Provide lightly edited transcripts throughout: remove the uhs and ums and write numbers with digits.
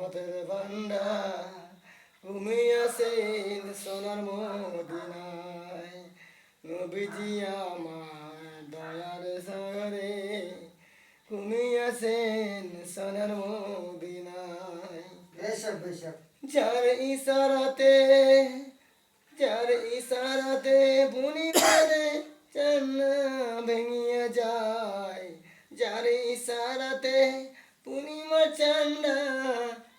রহমতের ভান্ডার ঘুমিয়েছেন সোনার মদিনায় নবীজি আমার দয়ার সাগরে ঘুমিয়েছেন সোনার মদিনায় যার ইশারাতে বুনি মারে চান্না ভেঙিয়া যায় যার ইশারাতে পূর্ণিমার চান্না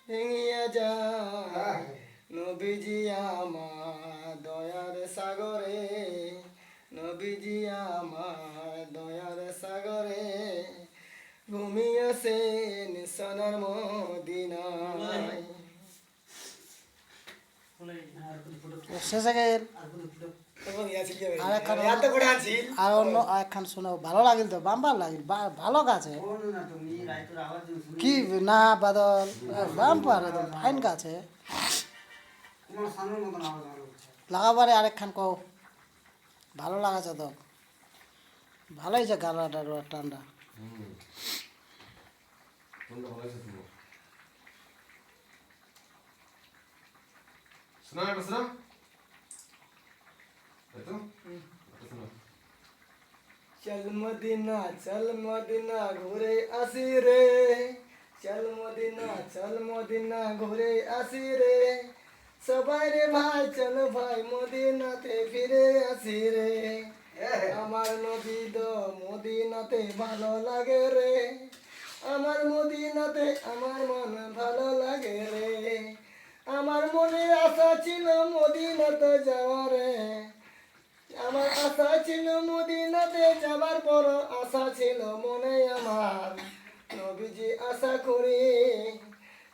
ভেঙিয়া যায় নবীজি আমার দয়ার সাগরে নবীজি আমার দয়ার সাগরে ঘুমিয়েছেন সোনার মদিনায় আর অন্য একখান শোনো ভালো লাগিল তো বাম্বার লাগিল ভালো গাছে কি না বাদল বাম্পার একদম ফাইন গাছে লাগাবারে আরেকখান কও ভালো লাগাছে তো ভালোই যে গালাটা ঠান্ডা শোনা এটা শোনা এতো শোনা চল মদিনা ঘুরে আসি রে চল মদিনা ঘুরে আসি রে সবাই রে ভাই চল ভাই মদিনাতে ফিরে আসি রে আমার নবী দো মদিনাতে ভালো লাগে রে আমার মদিনাতে আমার মন ভালো লাগে রে আমার মনে আশা ছিল মদিনাতে যাওয়ারে আমার আশা ছিল মদিনাতে যাবার বড় আশা ছিল মনে আমার নবীজি আশা করে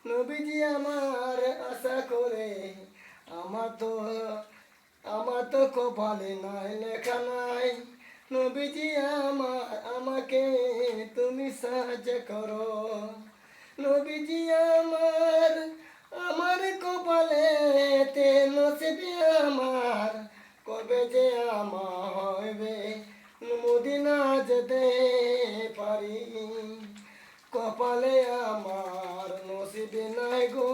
নবীজি আমার আশা করে আমার তো কপালে নাই লেখা নাই নবীজি আমাকে তুমি সাহায্য করো নবীজি আমার কপালে তে নসিবে আমার কবে যে আমার হইবে মদিনা যেতে পারি কপালে আমার নসিবে নাই গো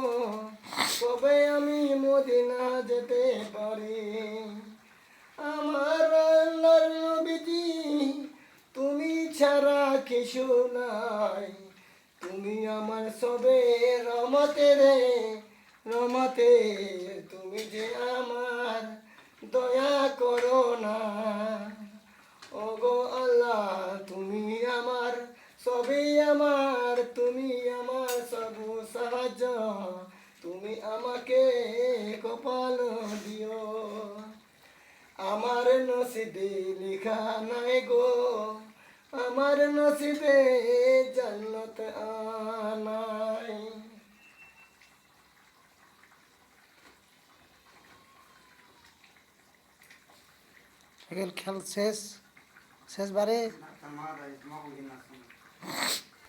কবে আমি মদিনা যেতে পারি আমার আল্লাহর নবীজি তুমি ছাড়া কিছু নাই তুমি আমার সবে রহমতে রে রহমতে তুমি যে আমার দয়া করো না ওগো আল্লাহ তুমি আমার সবই আমার তুমি আমার সব সাহায্য তুমি আমাকে কপাল দিও আমার নসিবে লেখা নাই গো আমার নসিবে জান্নাত আনাই খেল শেষ বারে